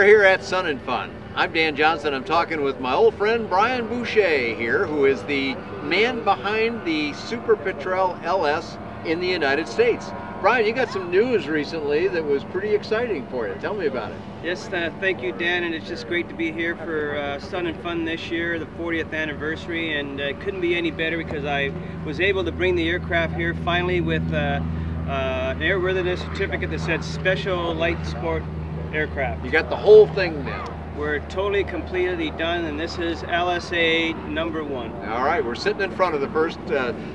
here at Sun and Fun. I'm Dan Johnson. I'm talking with my old friend Brian Boucher here, who is the man behind the Super Petrel LS in the United States. Brian, you got some news recently that was pretty exciting for you. Tell me about it. Yes, thank you, Dan, and it's just great to be here for Sun and Fun this year, the 40th anniversary, and it couldn't be any better because I was able to bring the aircraft here finally with an airworthiness certificate that said Special Light Sport Aircraft. You got the whole thing now. We're totally completely done, and this is LSA #1. All right, we're sitting in front of the first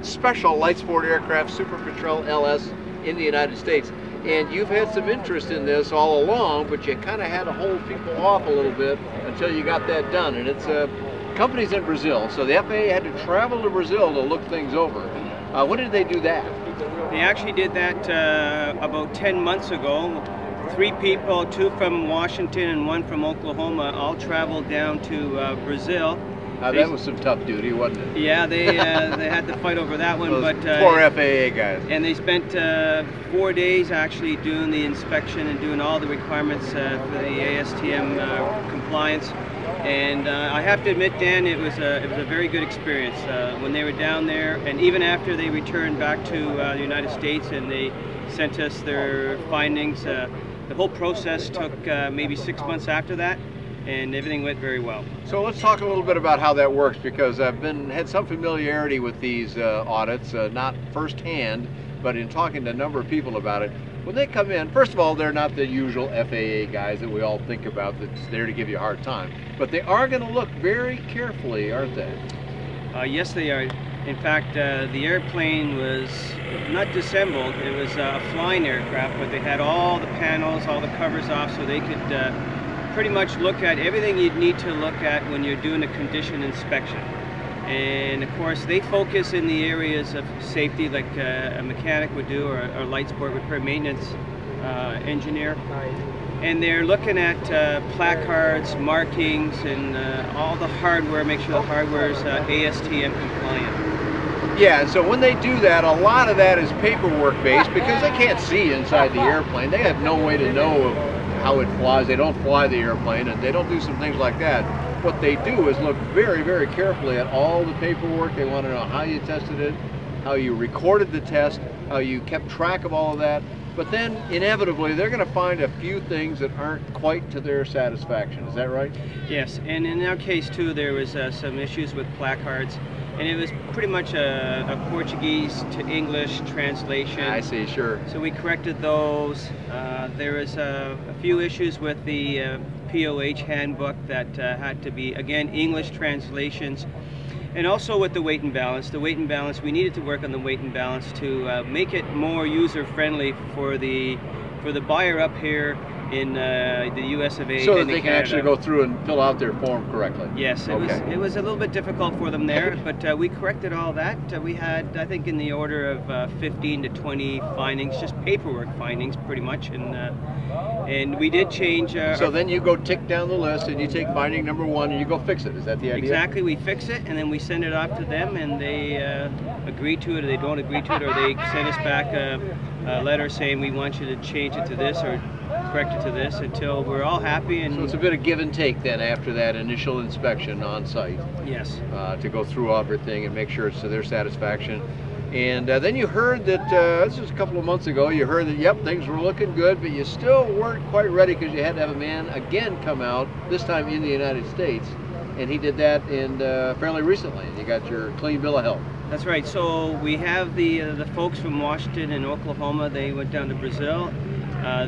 special light sport aircraft, Super Petrel LS, in the United States. And you've had some interest in this all along, but you kind of had to hold people off a little bit until you got that done. And it's companies in Brazil, so the FAA had to travel to Brazil to look things over. When did they do that? They actually did that about 10 months ago. 3 people, 2 from Washington and 1 from Oklahoma, all traveled down to Brazil. That was some tough duty, wasn't it? Yeah, they had to fight over that one. Those but poor FAA guys. And they spent 4 days actually doing the inspection and doing all the requirements for the ASTM compliance. And I have to admit, Dan, it was a very good experience when they were down there, and even after they returned back to the United States and they sent us their findings. The whole process took maybe 6 months after that, and everything went very well. So let's talk a little bit about how that works, because I've had some familiarity with these audits, not firsthand, but in talking to a number of people about it. When they come in, first of all, they're not the usual FAA guys that we all think about that's there to give you a hard time, but they are going to look very carefully, aren't they? Yes, they are. In fact, the airplane was not disassembled, it was a flying aircraft, but they had all the panels, all the covers off, so they could pretty much look at everything you'd need to look at when you're doing a condition inspection. And of course, they focus in the areas of safety like a mechanic would do, or a light sport repair maintenance engineer. And they're looking at placards, markings, and all the hardware, make sure the hardware is ASTM compliant. Yeah, so when they do that, a lot of that is paperwork based because they can't see inside the airplane. They have no way to know how it flies. They don't fly the airplane, and they don't do some things like that. What they do is look very, very carefully at all the paperwork. They want to know how you tested it, how you recorded the test, how you kept track of all of that. But then, inevitably, they're going to find a few things that aren't quite to their satisfaction. Is that right? Yes, and in our case, too, there was some issues with placards, and it was pretty much a Portuguese to English translation. I see, sure. So we corrected those. There was a few issues with the POH handbook that had to be, again, English translations. And also with the weight and balance. The weight and balance, we needed to work on the weight and balance to make it more user-friendly for the buyer up here in the US of A. So that they can actually go through and fill out their form correctly. Yes, it was a little bit difficult for them there, but we corrected all that. We had, I think, in the order of 15 to 20 findings, just paperwork findings pretty much, and we did change. So then you go tick down the list and you take finding #1 and you go fix it. Is that the idea? Exactly, we fix it and then we send it off to them, and they agree to it, or they don't agree to it, or they send us back a letter saying we want you to change it to this or correct it to this, until we're all happy. And so it's a bit of give and take then after that initial inspection on site. Yes. To go through everything and make sure it's to their satisfaction. And then you heard that, this was a couple of months ago, you heard that, yep, things were looking good, but you still weren't quite ready because you had to have a man again come out, this time in the United States, and he did that fairly recently, and you got your clean bill of health. That's right. So we have the folks from Washington and Oklahoma. They went down to Brazil.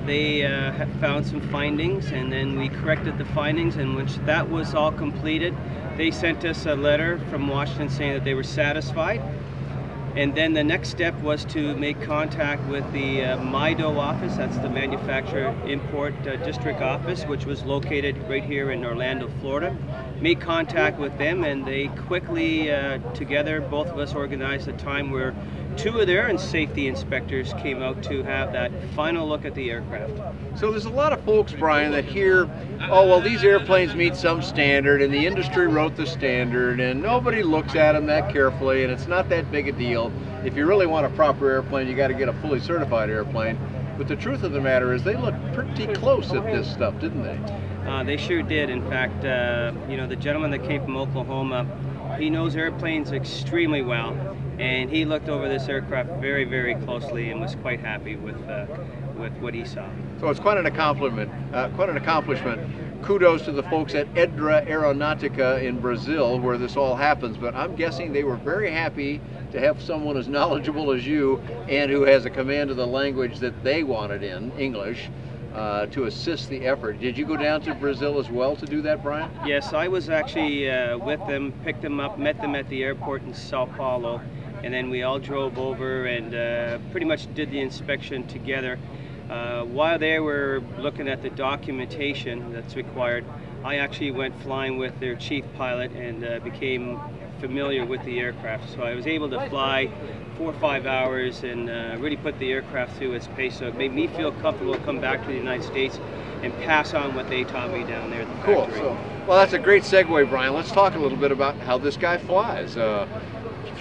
They found some findings, and then we corrected the findings, and once that was all completed, they sent us a letter from Washington saying that they were satisfied. And then the next step was to make contact with the MIDO office, that's the Manufacturer Import District office, which was located right here in Orlando, Florida. Made contact with them, and they quickly, together, both of us organized a time where 2 of their safety inspectors came out to have that final look at the aircraft. So there's a lot of folks, Brian, that hear, oh, well, these airplanes meet some standard, and the industry wrote the standard, and nobody looks at them that carefully, and it's not that big a deal. If you really want a proper airplane, you got to get a fully certified airplane. But the truth of the matter is they look pretty close at this stuff, didn't they? They sure did. In fact, you know, the gentleman that came from Oklahoma, he knows airplanes extremely well, and he looked over this aircraft very, very closely and was quite happy with what he saw. So it's quite an accomplishment. Kudos to the folks at Edra Aeronáutica in Brazil, where this all happens. But I'm guessing they were very happy to have someone as knowledgeable as you and who has a command of the language that they wanted in English to assist the effort. Did you go down to Brazil as well to do that, Brian? Yes, I was actually with them, picked them up, met them at the airport in São Paulo, and then we all drove over and pretty much did the inspection together. While they were looking at the documentation that's required, I actually went flying with their chief pilot and became familiar with the aircraft. So I was able to fly 4 or 5 hours and really put the aircraft through its pace. So it made me feel comfortable to come back to the United States and pass on what they taught me down there at the factory. Cool. So, well, that's a great segue, Brian. Let's talk a little bit about how this guy flies.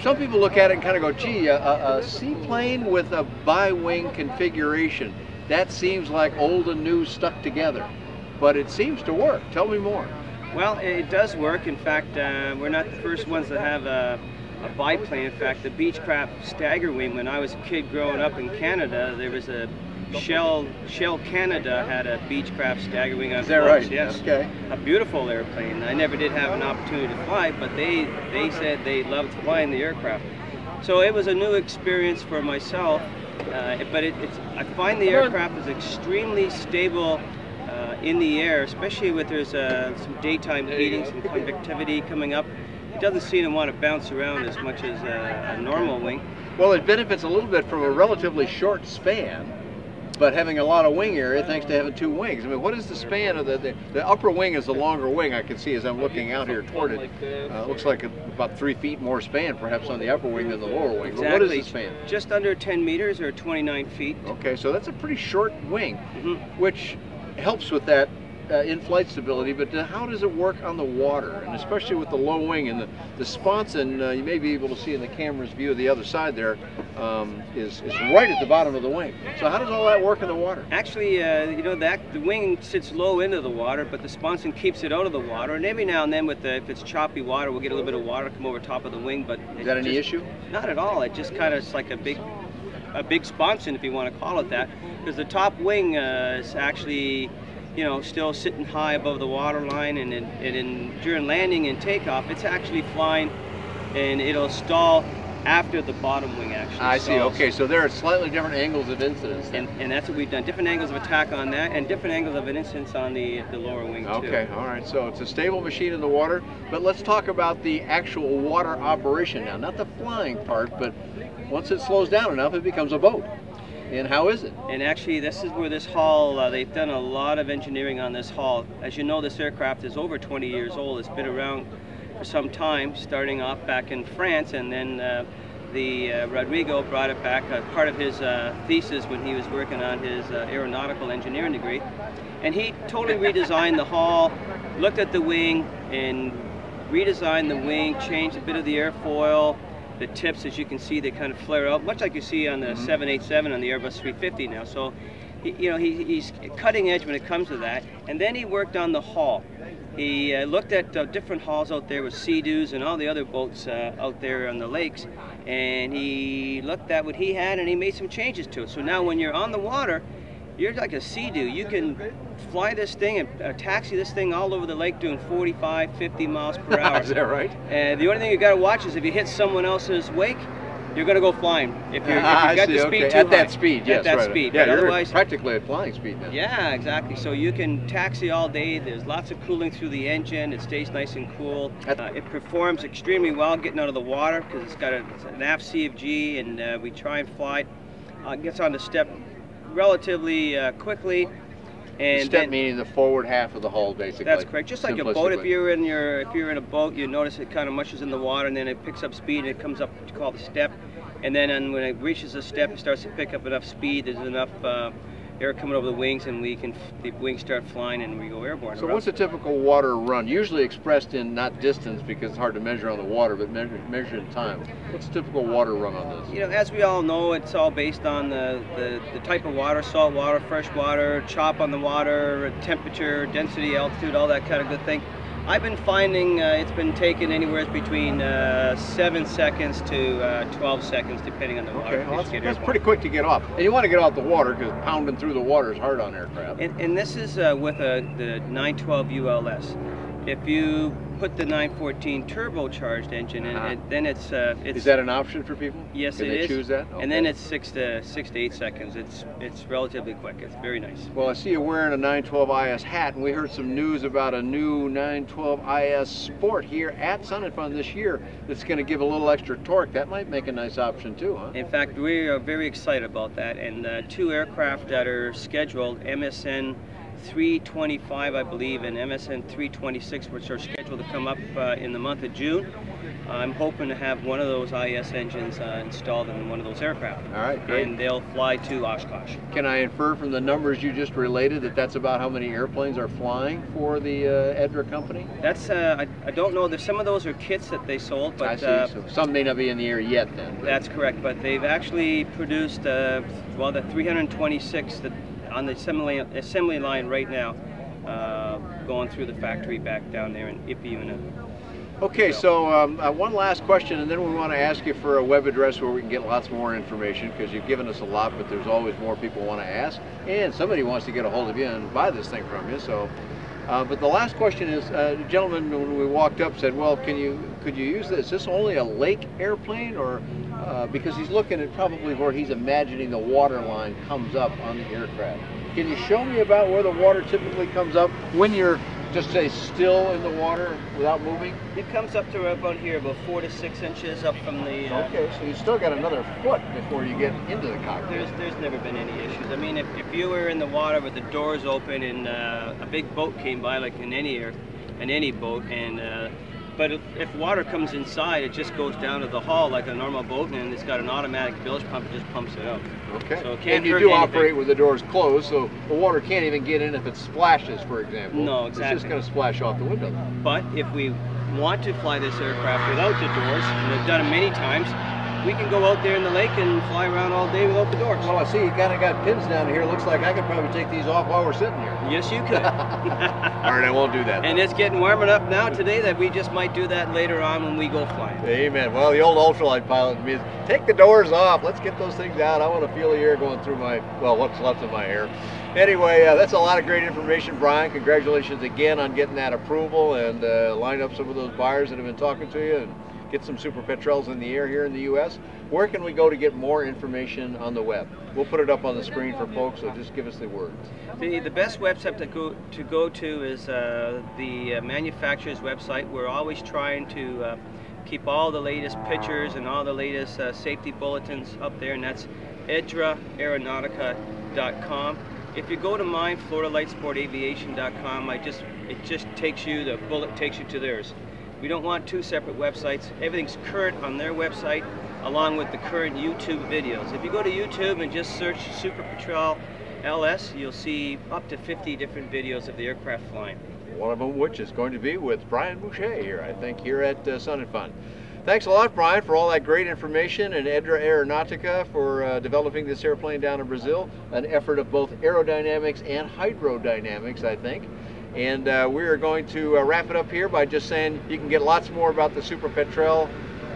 Some people look at it and kind of go, gee, a seaplane with a bi-wing configuration. That seems like old and new stuck together, but it seems to work. Tell me more. Well, it does work. In fact, we're not the first ones that have a biplane. In fact, the Beechcraft stagger wing, when I was a kid growing up in Canada, there was a Shell Canada had a Beechcraft stagger wing. Is that right? Yes. Okay. A beautiful airplane. I never did have an opportunity to fly, but they said they loved flying the aircraft. So it was a new experience for myself. But I find the aircraft is extremely stable in the air, especially with there's some daytime heating, some conductivity coming up. It doesn't seem to want to bounce around as much as a normal wing. Well, it benefits a little bit from a relatively short span, but having a lot of wing area thanks to having 2 wings. I mean, what is the span of the upper wing is the longer wing I can see as I'm looking out here toward it. Looks like about 3 feet more span perhaps on the upper wing than the lower wing. Exactly. But what is the span? Just under 10 meters or 29 feet. Okay, so that's a pretty short wing, which helps with that in-flight stability, but how does it work on the water? And especially with the low wing and the sponson, you may be able to see in the camera's view of the other side there, is right at the bottom of the wing. So how does all that work in the water? Actually, you know, the wing sits low into the water, but the sponson keeps it out of the water. And every now and then, if it's choppy water, we'll get a little bit of water come over top of the wing. But is that any issue? Not at all. It just kind of is like a big sponson, if you want to call it that, because the top wing is actually, you know, still sitting high above the water line, and during landing and takeoff, it's actually flying, and it'll stall after the bottom wing actually I see. stalls. Okay, so there are slightly different angles of incidence then. And that's what we've done. Different angles of attack on that, and different angles of incidence on the lower wing too. Okay, all right. So it's a stable machine in the water, but let's talk about the actual water operation now. Not the flying part, but once it slows down enough, it becomes a boat. And how is it? And actually, this is where this hull, they've done a lot of engineering on this hull. As you know, this aircraft is over 20 years old. It's been around for some time, starting off back in France, and then Rodrigo brought it back, part of his thesis when he was working on his aeronautical engineering degree. And he totally redesigned the hull, looked at the wing, and redesigned the wing, changed a bit of the airfoil. The tips, as you can see, they kind of flare out, much like you see on the 787 on the Airbus 350 now. So, he's cutting edge when it comes to that. And then he worked on the hull. He looked at different hulls out there with Sea-Doos and all the other boats out there on the lakes, and he looked at what he had and he made some changes to it. So now when you're on the water, you're like a Sea-Doo. You can fly this thing and taxi this thing all over the lake doing 45, 50 miles per hour. Is that right? And the only thing you got to watch is if you hit someone else's wake, you're going to go flying. If you got the speed too at high. that speed, yes, at that right. speed. Yeah, but you're otherwise, practically at flying speed now. yeah, exactly. So you can taxi all day. There's lots of cooling through the engine. It stays nice and cool. It performs extremely well getting out of the water because it's got an aft CFG, and we try and fly it. It gets on the step relatively quickly. And step meaning the forward half of the hull, basically. That's correct. Just like a boat, if you're in a boat, you notice it kind of mushes in the water, and then it picks up speed, and it comes up what you call the step. And then when it reaches the step, it starts to pick up enough speed. There's enough air coming over the wings, and the wings start flying and we go airborne. So what's a typical water run? Usually expressed in not distance because it's hard to measure on the water, but measured in time. What's a typical water run on this? You know, as we all know, it's all based on the type of water, salt water, fresh water, chop on the water, temperature, density, altitude, all that kind of good thing. I've been finding it's been taken anywhere between 7 seconds to 12 seconds, depending on the water. Okay, well, that's pretty quick to get off. And you want to get off the water because pounding through the water is hard on aircraft. And this is with the 912 ULS. If you put the 914 turbocharged engine in, then it's Is that an option for people? Yes, Can it they is. choose that? Okay. And then it's 6 to 8 seconds. It's relatively quick. It's very nice. Well, I see you wearing a 912 IS hat, and we heard some news about a new 912 IS Sport here at Sun and Fun this year that's going to give a little extra torque. That might make a nice option too, huh? In fact, we are very excited about that. And 2 aircraft that are scheduled, MSN 325, I believe, and MSN 326, which are scheduled to come up in the month of June. I'm hoping to have one of those IS engines installed in one of those aircraft. All right, great. And they'll fly to Oshkosh. Can I infer from the numbers you just related that that's about how many airplanes are flying for the Edra company? That's I don't know. Some of those are kits that they sold, but I see. So some may not be in the air yet then. But that's correct. But they've actually produced well, the 326 that on the assembly line right now, going through the factory back down there in Ipeúna. Okay, so one last question, and then we want to ask you for a web address where we can get lots more information, because you've given us a lot, but there's always more people want to ask, and somebody wants to get a hold of you and buy this thing from you. So, but the last question is, the gentleman when we walked up said, well, could you use this? Is this only a lake airplane, or because he's looking at probably where he's imagining the water line comes up on the aircraft. Can you show me about where the water typically comes up when you're just say still in the water without moving? It comes up to about here, about 4 to 6 inches up from the... Okay, so you still got another foot before you get into the cockpit. There's never been any issues. I mean, if you were in the water with the doors open and a big boat came by, like in any boat, and but if water comes inside, it just goes down to the hull like a normal boat, and it's got an automatic bilge pump, it just pumps it out. Okay. So it can't and you hurt do anything. operate with the doors closed, so the water can't even get in if it splashes, for example. No, exactly. It's just going to splash off the window. But if we want to fly this aircraft without the doors, and we've done it many times, we can go out there in the lake and fly around all day without the doors. Well, I see you kind of got pins down here. Looks like I could probably take these off while we're sitting here. Yes, you could. All right, I won't do that. And it's getting warm enough now today that we just might do that later on when we go flying. Amen. Well, the old ultralight pilot in me is, take the doors off. Let's get those things out. I want to feel the air going through my, well, what's left of my hair. Anyway, that's a lot of great information, Brian. Congratulations again on getting that approval and line up some of those buyers that have been talking to you and get some Super Petrels in the air here in the U.S. Where can we go to get more information on the web? We'll put it up on the screen for folks, so just give us the words. The best website to go to is the manufacturer's website. We're always trying to keep all the latest pictures and all the latest safety bulletins up there, and that's Edra Aeronáutica.com. If you go to mine, FloridaLightSportAviation.com, it just takes you, the bullet takes you to theirs. We don't want 2 separate websites. Everything's current on their website, along with the current YouTube videos. If you go to YouTube and just search Super Petrel LS, you'll see up to 50 different videos of the aircraft flying. One of them which is going to be with Brian Boucher here, I think, here at Sun and Fun. Thanks a lot, Brian, for all that great information, and Edra Aeronáutica for developing this airplane down in Brazil, an effort of both aerodynamics and hydrodynamics, I think. And we are going to wrap it up here by just saying you can get lots more about the Super Petrel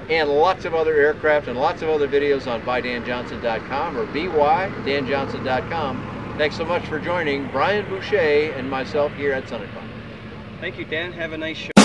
and lots of other aircraft and lots of other videos on bydanjohnson.com or bydanjohnson.com. Thanks so much for joining Brian Boucher and myself here at Sun and Fun. Thank you, Dan. Have a nice show.